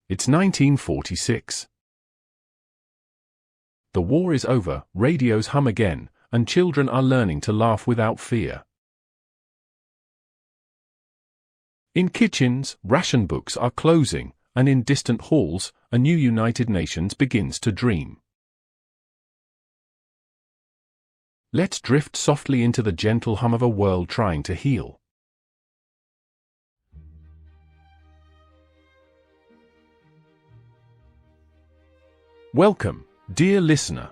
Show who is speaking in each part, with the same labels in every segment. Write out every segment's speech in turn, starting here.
Speaker 1: It's 1946. The war is over, radios hum again, and children are learning to laugh without fear. In kitchens, ration books are closing, and in distant halls, a new United Nations begins to dream. Let's drift softly into the gentle hum of a world trying to heal. Welcome, dear listener.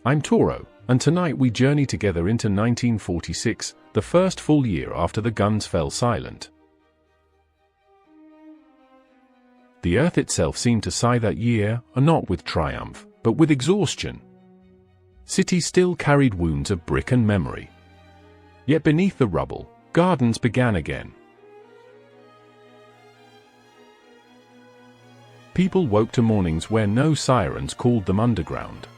Speaker 1: I'm Toro, and tonight we journey together into 1946, the first full year after the guns fell silent. The earth itself seemed to sigh that year, not with triumph, but with exhaustion. Cities still carried wounds of brick and memory. Yet beneath the rubble, gardens began again. People woke to mornings where no sirens called them underground.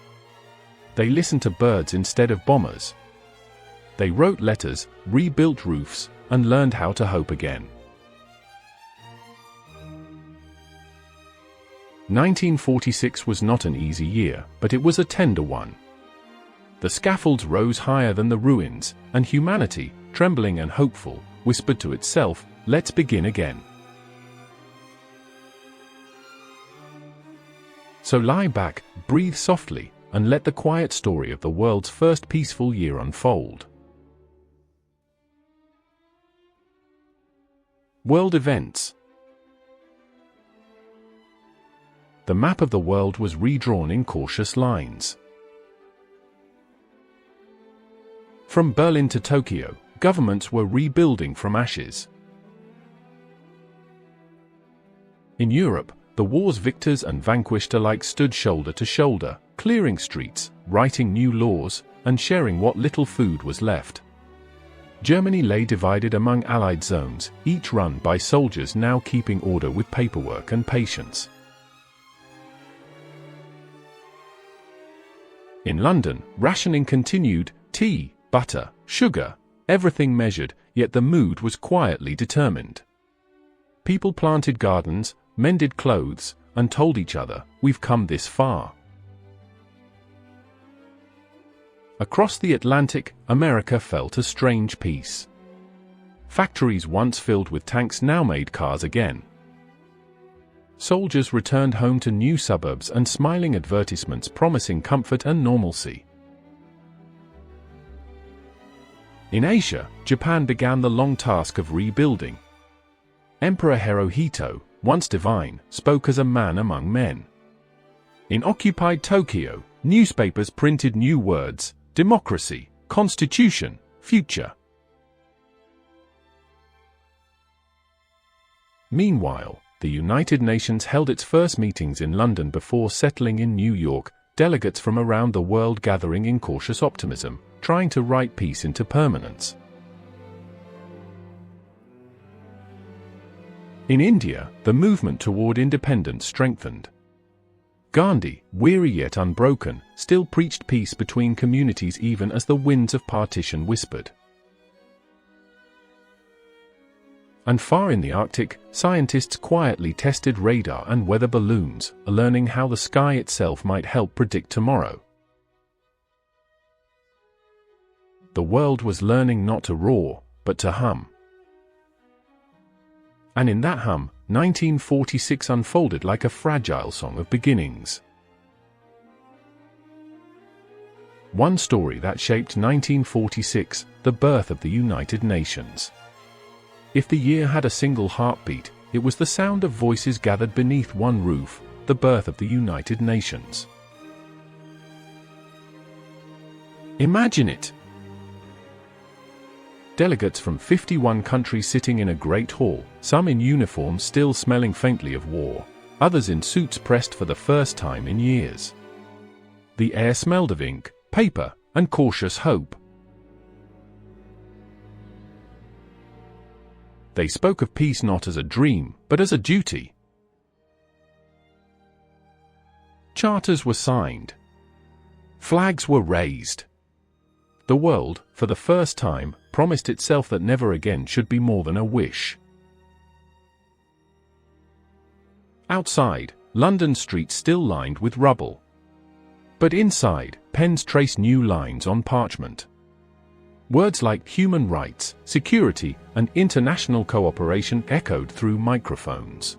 Speaker 1: They listened to birds instead of bombers. They wrote letters, rebuilt roofs, and learned how to hope again. 1946 was not an easy year, but it was a tender one. The scaffolds rose higher than the ruins, and humanity, trembling and hopeful, whispered to itself, "Let's begin again." So lie back, breathe softly, and let the quiet story of the world's first peaceful year unfold. World events. The map of the world was redrawn in cautious lines. From Berlin to Tokyo, governments were rebuilding from ashes. In Europe, the war's victors and vanquished alike stood shoulder to shoulder, clearing streets, writing new laws, and sharing what little food was left. Germany lay divided among Allied zones, each run by soldiers now keeping order with paperwork and patience. In London, rationing continued, tea, butter, sugar, everything measured, yet the mood was quietly determined. People planted gardens, mended clothes, and told each other, "We've come this far." Across the Atlantic, America felt a strange peace. Factories once filled with tanks now made cars again. Soldiers returned home to new suburbs and smiling advertisements promising comfort and normalcy. In Asia, Japan began the long task of rebuilding. Emperor Hirohito, once divine, spoke as a man among men. In occupied Tokyo, newspapers printed new words: democracy, constitution, future. Meanwhile, the United Nations held its first meetings in London before settling in New York, delegates from around the world gathering in cautious optimism, trying to write peace into permanence. In India, the movement toward independence strengthened. Gandhi, weary yet unbroken, still preached peace between communities even as the winds of partition whispered. And far in the Arctic, scientists quietly tested radar and weather balloons, learning how the sky itself might help predict tomorrow. The world was learning not to roar, but to hum. And in that hum, 1946 unfolded like a fragile song of beginnings. One story that shaped 1946, the birth of the United Nations. If the year had a single heartbeat, it was the sound of voices gathered beneath one roof, the birth of the United Nations. Imagine it! Delegates from 51 countries sitting in a great hall, some in uniform still smelling faintly of war, others in suits pressed for the first time in years. The air smelled of ink, paper, and cautious hope. They spoke of peace not as a dream, but as a duty. Charters were signed. Flags were raised. The world, for the first time, promised itself that never again should be more than a wish. Outside, London streets still lined with rubble. But inside, pens trace new lines on parchment. Words like human rights, security, and international cooperation echoed through microphones.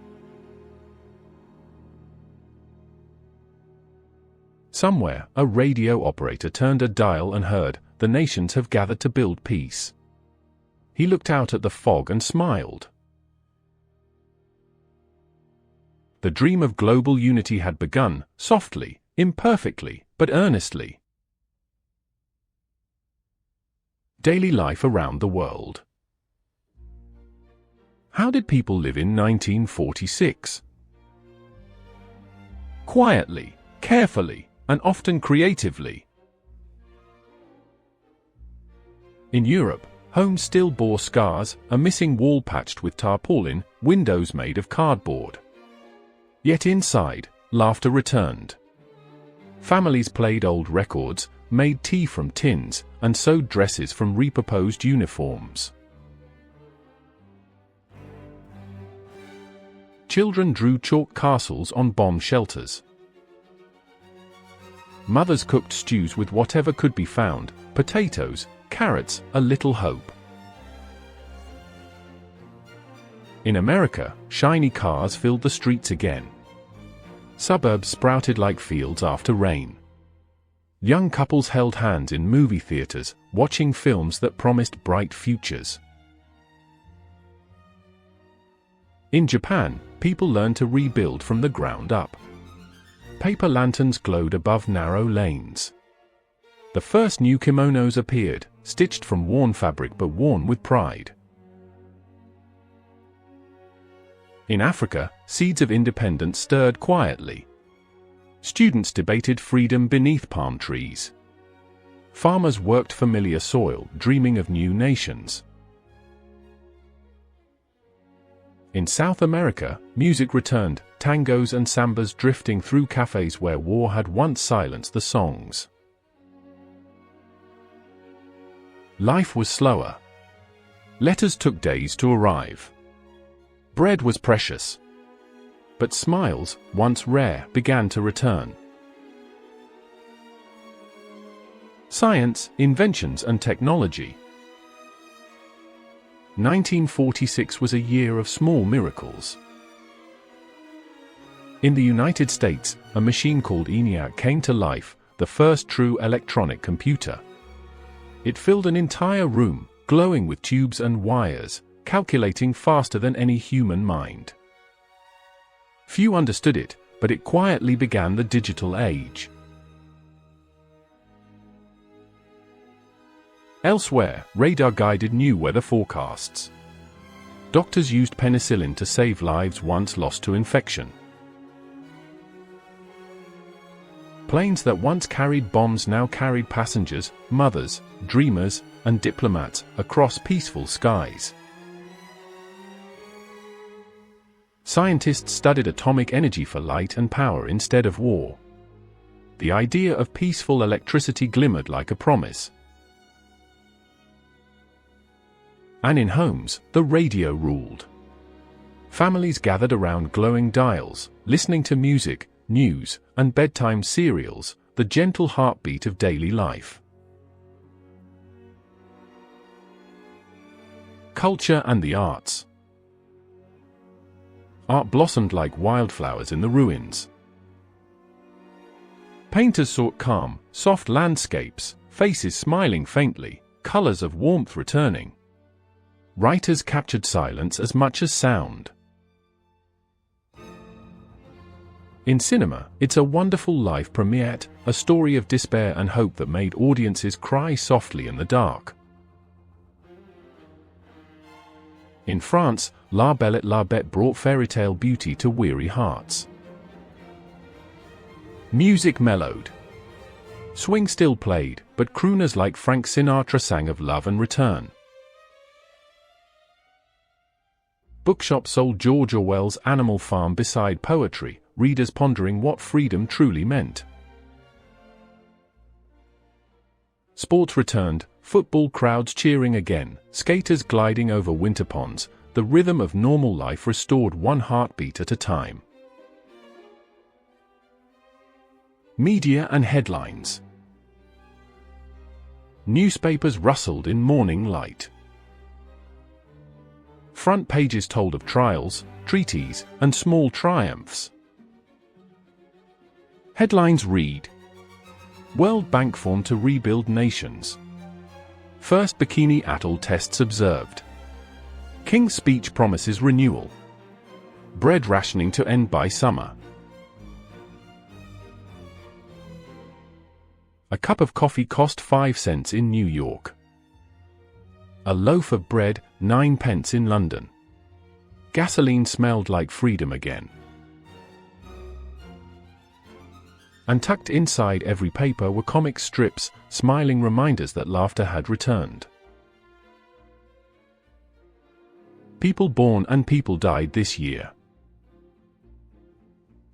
Speaker 1: Somewhere, a radio operator turned a dial and heard, "The nations have gathered to build peace." He looked out at the fog and smiled. The dream of global unity had begun, softly, imperfectly, but earnestly. Daily life around the world. How did people live in 1946? Quietly, carefully, and often creatively. In Europe, homes still bore scars, a missing wall patched with tarpaulin, windows made of cardboard. Yet inside, laughter returned. Families played old records, made tea from tins, and sewed dresses from repurposed uniforms. Children drew chalk castles on bomb shelters. Mothers cooked stews with whatever could be found, potatoes, carrots, a little hope. In America, shiny cars filled the streets again. Suburbs sprouted like fields after rain. Young couples held hands in movie theaters, watching films that promised bright futures. In Japan, people learned to rebuild from the ground up. Paper lanterns glowed above narrow lanes. The first new kimonos appeared, stitched from worn fabric but worn with pride. In Africa, seeds of independence stirred quietly. Students debated freedom beneath palm trees. Farmers worked familiar soil, dreaming of new nations. In South America, music returned, tangos and sambas drifting through cafes where war had once silenced the songs. Life was slower. Letters took days to arrive. Bread was precious. But smiles, once rare, began to return. Science, inventions and technology. 1946 was a year of small miracles. In the United States, a machine called ENIAC came to life, the first true electronic computer. It filled an entire room, glowing with tubes and wires, calculating faster than any human mind. Few understood it, but it quietly began the digital age. Elsewhere, radar guided new weather forecasts. Doctors used penicillin to save lives once lost to infection. Planes that once carried bombs now carried passengers, mothers, dreamers, and diplomats across peaceful skies. Scientists studied atomic energy for light and power instead of war. The idea of peaceful electricity glimmered like a promise. And in homes, the radio ruled. Families gathered around glowing dials, listening to music, news, and bedtime serials, the gentle heartbeat of daily life. Culture and the arts. Art blossomed like wildflowers in the ruins. Painters sought calm, soft landscapes, faces smiling faintly, colors of warmth returning. Writers captured silence as much as sound. In cinema, It's a Wonderful Life premiered, a story of despair and hope that made audiences cry softly in the dark. In France, La Belle et la Bête brought fairytale beauty to weary hearts. Music mellowed. Swing still played, but crooners like Frank Sinatra sang of love and return. Bookshops sold George Orwell's Animal Farm beside poetry, readers pondering what freedom truly meant. Sports returned, football crowds cheering again, skaters gliding over winter ponds, the rhythm of normal life restored one heartbeat at a time. Media and headlines. Newspapers rustled in morning light. Front pages told of trials, treaties, and small triumphs. Headlines read: World Bank formed to rebuild nations. First Bikini Atoll tests observed. King's speech promises renewal. Bread rationing to end by summer. A cup of coffee cost 5 cents in New York. A loaf of bread, 9 pence in London. Gasoline smelled like freedom again. And tucked inside every paper were comic strips, smiling reminders that laughter had returned. People born and people died this year.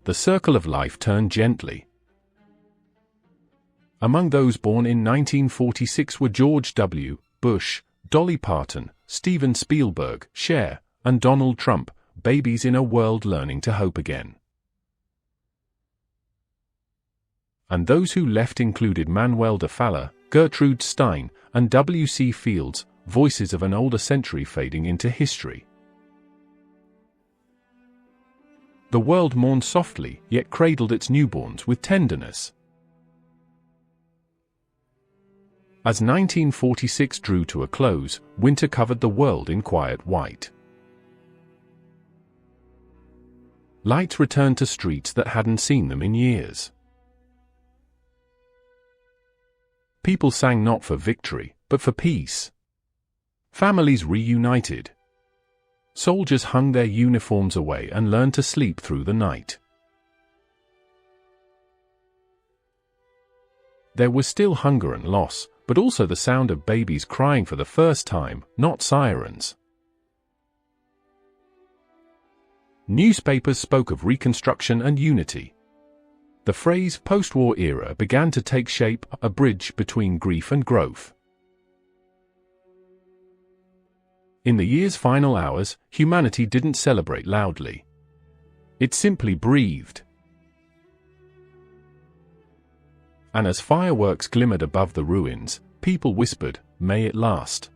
Speaker 1: The circle of life turned gently. Among those born in 1946 were George W. Bush, Dolly Parton, Steven Spielberg, Cher, and Donald Trump, babies in a world learning to hope again. And those who left included Manuel de Falla, Gertrude Stein, and W.C. Fields, voices of an older century fading into history. The world mourned softly, yet cradled its newborns with tenderness. As 1946 drew to a close, winter covered the world in quiet white. Lights returned to streets that hadn't seen them in years. People sang not for victory, but for peace. Families reunited. Soldiers hung their uniforms away and learned to sleep through the night. There was still hunger and loss, but also the sound of babies crying for the first time, not sirens. Newspapers spoke of reconstruction and unity. The phrase post-war era began to take shape, a bridge between grief and growth. In the year's final hours, humanity didn't celebrate loudly. It simply breathed. And as fireworks glimmered above the ruins, people whispered, "May it last."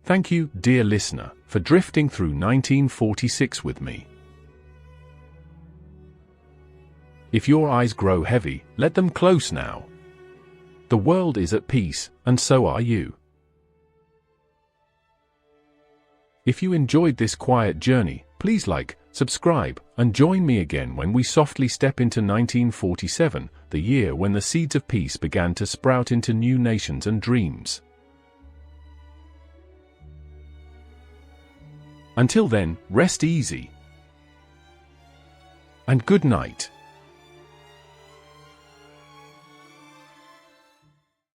Speaker 1: Thank you, dear listener, for drifting through 1946 with me. If your eyes grow heavy, let them close now. The world is at peace, and so are you. If you enjoyed this quiet journey, please like, subscribe, and join me again when we softly step into 1947, the year when the seeds of peace began to sprout into new nations and dreams. Until then, rest easy. And good night.